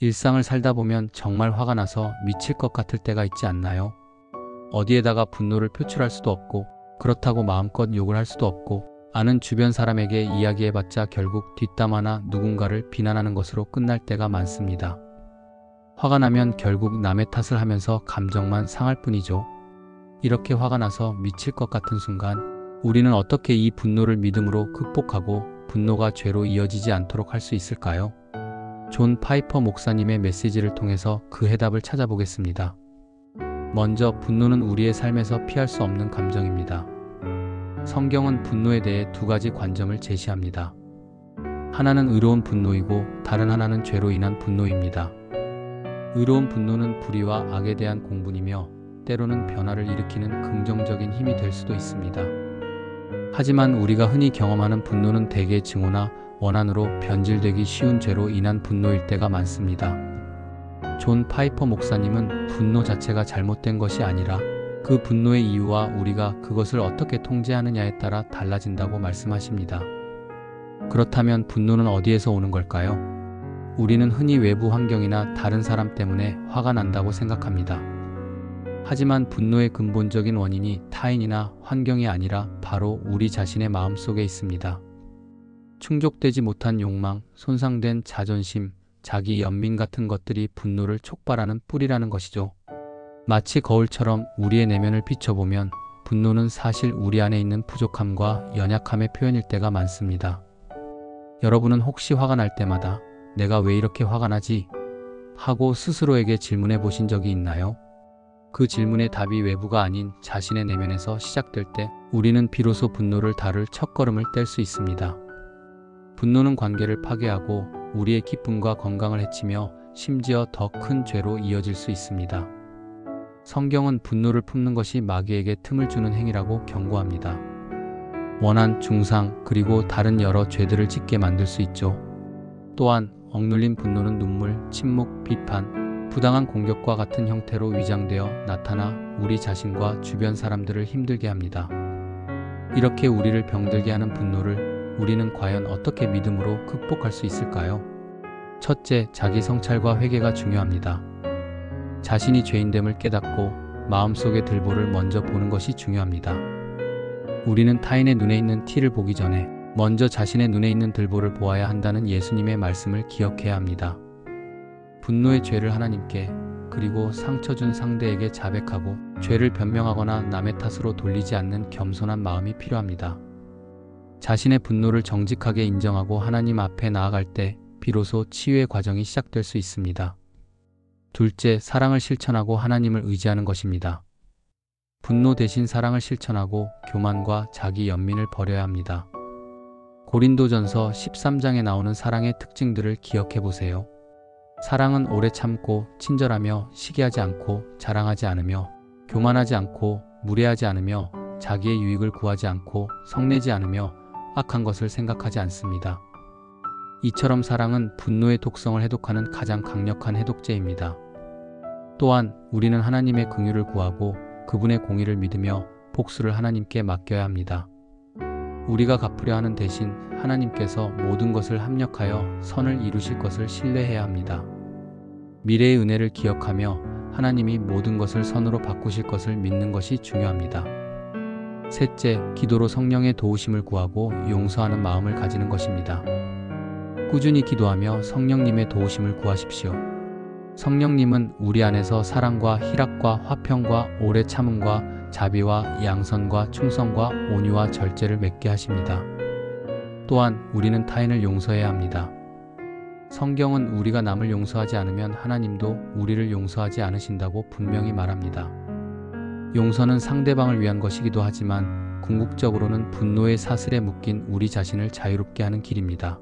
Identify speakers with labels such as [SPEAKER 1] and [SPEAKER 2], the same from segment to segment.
[SPEAKER 1] 일상을 살다 보면 정말 화가 나서 미칠 것 같을 때가 있지 않나요? 어디에다가 분노를 표출할 수도 없고, 그렇다고 마음껏 욕을 할 수도 없고, 아는 주변 사람에게 이야기해봤자 결국 뒷담화나 누군가를 비난하는 것으로 끝날 때가 많습니다. 화가 나면 결국 남의 탓을 하면서 감정만 상할 뿐이죠. 이렇게 화가 나서 미칠 것 같은 순간, 우리는 어떻게 이 분노를 믿음으로 극복하고 분노가 죄로 이어지지 않도록 할 수 있을까요? 존 파이퍼 목사님의 메시지를 통해서 그 해답을 찾아보겠습니다. 먼저, 분노는 우리의 삶에서 피할 수 없는 감정입니다. 성경은 분노에 대해 두 가지 관점을 제시합니다. 하나는 의로운 분노이고 다른 하나는 죄로 인한 분노입니다. 의로운 분노는 불의와 악에 대한 공분이며 때로는 변화를 일으키는 긍정적인 힘이 될 수도 있습니다. 하지만 우리가 흔히 경험하는 분노는 대개 증오나 원한으로 변질되기 쉬운 죄로 인한 분노일 때가 많습니다. 존 파이퍼 목사님은 분노 자체가 잘못된 것이 아니라 그 분노의 이유와 우리가 그것을 어떻게 통제하느냐에 따라 달라진다고 말씀하십니다. 그렇다면 분노는 어디에서 오는 걸까요? 우리는 흔히 외부 환경이나 다른 사람 때문에 화가 난다고 생각합니다. 하지만 분노의 근본적인 원인이 타인이나 환경이 아니라 바로 우리 자신의 마음속에 있습니다. 충족되지 못한 욕망, 손상된 자존심, 자기 연민 같은 것들이 분노를 촉발하는 뿌리라는 것이죠. 마치 거울처럼 우리의 내면을 비춰보면 분노는 사실 우리 안에 있는 부족함과 연약함의 표현일 때가 많습니다. 여러분은 혹시 화가 날 때마다 내가 왜 이렇게 화가 나지? 하고 스스로에게 질문해 보신 적이 있나요? 그 질문의 답이 외부가 아닌 자신의 내면에서 시작될 때 우리는 비로소 분노를 다룰 첫걸음을 뗄 수 있습니다. 분노는 관계를 파괴하고 우리의 기쁨과 건강을 해치며 심지어 더 큰 죄로 이어질 수 있습니다. 성경은 분노를 품는 것이 마귀에게 틈을 주는 행위라고 경고합니다. 원한, 중상, 그리고 다른 여러 죄들을 짓게 만들 수 있죠. 또한 억눌린 분노는 눈물, 침묵, 비판, 부당한 공격과 같은 형태로 위장되어 나타나 우리 자신과 주변 사람들을 힘들게 합니다. 이렇게 우리를 병들게 하는 분노를 우리는 과연 어떻게 믿음으로 극복할 수 있을까요? 첫째, 자기 성찰과 회개가 중요합니다. 자신이 죄인됨을 깨닫고 마음속의 들보를 먼저 보는 것이 중요합니다. 우리는 타인의 눈에 있는 티를 보기 전에 먼저 자신의 눈에 있는 들보를 보아야 한다는 예수님의 말씀을 기억해야 합니다. 분노의 죄를 하나님께, 그리고 상처 준 상대에게 자백하고 죄를 변명하거나 남의 탓으로 돌리지 않는 겸손한 마음이 필요합니다. 자신의 분노를 정직하게 인정하고 하나님 앞에 나아갈 때 비로소 치유의 과정이 시작될 수 있습니다. 둘째, 사랑을 실천하고 하나님을 의지하는 것입니다. 분노 대신 사랑을 실천하고 교만과 자기 연민을 버려야 합니다. 고린도전서 13장에 나오는 사랑의 특징들을 기억해 보세요. 사랑은 오래 참고 친절하며 시기하지 않고 자랑하지 않으며 교만하지 않고 무례하지 않으며 자기의 유익을 구하지 않고 성내지 않으며 악한 것을 생각하지 않습니다. 이처럼 사랑은 분노의 독성을 해독하는 가장 강력한 해독제입니다. 또한 우리는 하나님의 긍휼을 구하고 그분의 공의를 믿으며 복수를 하나님께 맡겨야 합니다. 우리가 갚으려 하는 대신 하나님께서 모든 것을 합력하여 선을 이루실 것을 신뢰해야 합니다. 미래의 은혜를 기억하며 하나님이 모든 것을 선으로 바꾸실 것을 믿는 것이 중요합니다. 셋째, 기도로 성령의 도우심을 구하고 용서하는 마음을 가지는 것입니다. 꾸준히 기도하며 성령님의 도우심을 구하십시오. 성령님은 우리 안에서 사랑과 희락과 화평과 오래 참음과 자비와 양선과 충성과 온유와 절제를 맺게 하십니다. 또한 우리는 타인을 용서해야 합니다. 성경은 우리가 남을 용서하지 않으면 하나님도 우리를 용서하지 않으신다고 분명히 말합니다. 용서는 상대방을 위한 것이기도 하지만 궁극적으로는 분노의 사슬에 묶인 우리 자신을 자유롭게 하는 길입니다.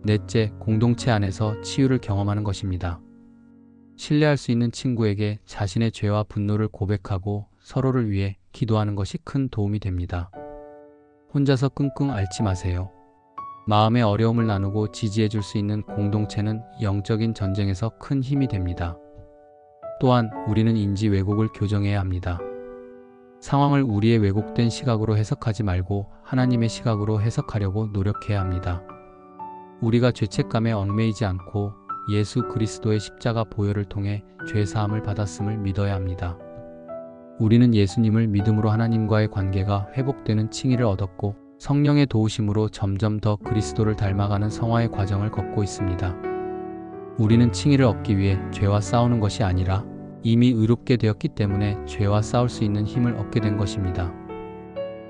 [SPEAKER 1] 넷째, 공동체 안에서 치유를 경험하는 것입니다. 신뢰할 수 있는 친구에게 자신의 죄와 분노를 고백하고 서로를 위해 기도하는 것이 큰 도움이 됩니다. 혼자서 끙끙 앓지 마세요. 마음의 어려움을 나누고 지지해 줄 수 있는 공동체는 영적인 전쟁에서 큰 힘이 됩니다. 또한 우리는 인지 왜곡을 교정해야 합니다. 상황을 우리의 왜곡된 시각으로 해석하지 말고 하나님의 시각으로 해석하려고 노력해야 합니다. 우리가 죄책감에 얽매이지 않고 예수 그리스도의 십자가 보혈을 통해 죄 사함을 받았음을 믿어야 합니다. 우리는 예수님을 믿음으로 하나님과의 관계가 회복되는 칭의를 얻었고 성령의 도우심으로 점점 더 그리스도를 닮아가는 성화의 과정을 걷고 있습니다. 우리는 칭의를 얻기 위해 죄와 싸우는 것이 아니라 이미 의롭게 되었기 때문에 죄와 싸울 수 있는 힘을 얻게 된 것입니다.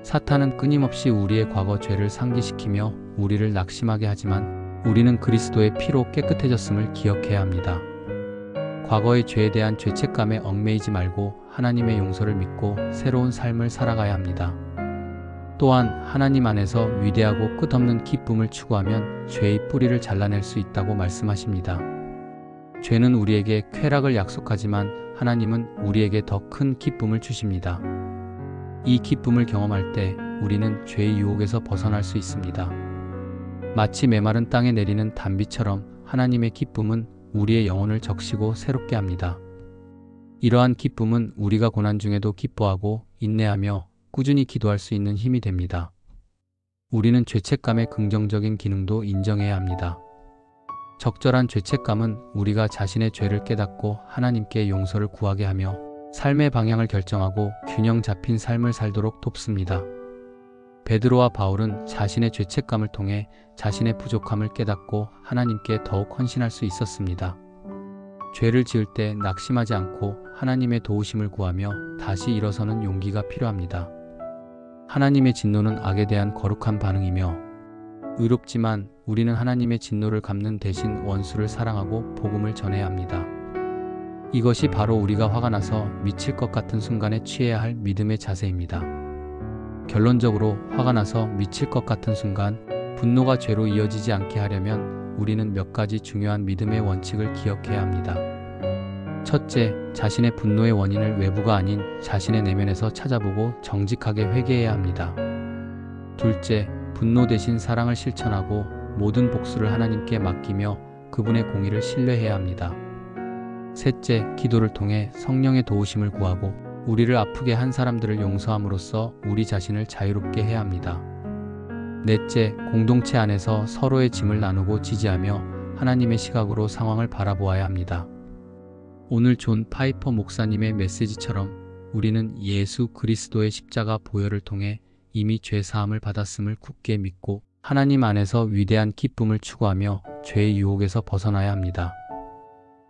[SPEAKER 1] 사탄은 끊임없이 우리의 과거 죄를 상기시키며 우리를 낙심하게 하지만 우리는 그리스도의 피로 깨끗해졌음을 기억해야 합니다. 과거의 죄에 대한 죄책감에 얽매이지 말고 하나님의 용서를 믿고 새로운 삶을 살아가야 합니다. 또한 하나님 안에서 위대하고 끝없는 기쁨을 추구하면 죄의 뿌리를 잘라낼 수 있다고 말씀하십니다. 죄는 우리에게 쾌락을 약속하지만 하나님은 우리에게 더 큰 기쁨을 주십니다. 이 기쁨을 경험할 때 우리는 죄의 유혹에서 벗어날 수 있습니다. 마치 메마른 땅에 내리는 단비처럼 하나님의 기쁨은 우리의 영혼을 적시고 새롭게 합니다. 이러한 기쁨은 우리가 고난 중에도 기뻐하고 인내하며 꾸준히 기도할 수 있는 힘이 됩니다. 우리는 죄책감의 긍정적인 기능도 인정해야 합니다. 적절한 죄책감은 우리가 자신의 죄를 깨닫고 하나님께 용서를 구하게 하며 삶의 방향을 결정하고 균형 잡힌 삶을 살도록 돕습니다. 베드로와 바울은 자신의 죄책감을 통해 자신의 부족함을 깨닫고 하나님께 더욱 헌신할 수 있었습니다. 죄를 지을 때 낙심하지 않고 하나님의 도우심을 구하며 다시 일어서는 용기가 필요합니다. 하나님의 진노는 악에 대한 거룩한 반응이며 의롭지만 우리는 하나님의 진노를 갚는 대신 원수를 사랑하고 복음을 전해야 합니다. 이것이 바로 우리가 화가 나서 미칠 것 같은 순간에 취해야 할 믿음의 자세입니다. 결론적으로 화가 나서 미칠 것 같은 순간 분노가 죄로 이어지지 않게 하려면 우리는 몇 가지 중요한 믿음의 원칙을 기억해야 합니다. 첫째, 자신의 분노의 원인을 외부가 아닌 자신의 내면에서 찾아보고 정직하게 회개해야 합니다. 둘째, 분노 대신 사랑을 실천하고 모든 복수를 하나님께 맡기며 그분의 공의를 신뢰해야 합니다. 셋째, 기도를 통해 성령의 도우심을 구하고 우리를 아프게 한 사람들을 용서함으로써 우리 자신을 자유롭게 해야 합니다. 넷째, 공동체 안에서 서로의 짐을 나누고 지지하며 하나님의 시각으로 상황을 바라보아야 합니다. 오늘 존 파이퍼 목사님의 메시지처럼 우리는 예수 그리스도의 십자가 보혈을 통해 이미 죄 사함을 받았음을 굳게 믿고 하나님 안에서 위대한 기쁨을 추구하며 죄의 유혹에서 벗어나야 합니다.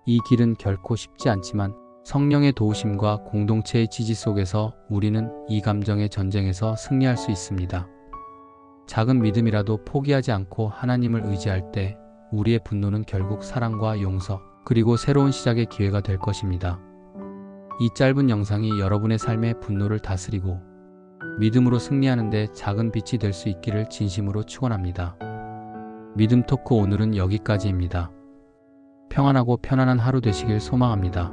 [SPEAKER 1] 이 길은 결코 쉽지 않지만 성령의 도우심과 공동체의 지지 속에서 우리는 이 감정의 전쟁에서 승리할 수 있습니다. 작은 믿음이라도 포기하지 않고 하나님을 의지할 때 우리의 분노는 결국 사랑과 용서 그리고 새로운 시작의 기회가 될 것입니다. 이 짧은 영상이 여러분의 삶의 분노를 다스리고 믿음으로 승리하는 데 작은 빛이 될 수 있기를 진심으로 축원합니다. 믿음 토크 오늘은 여기까지입니다. 평안하고 편안한 하루 되시길 소망합니다.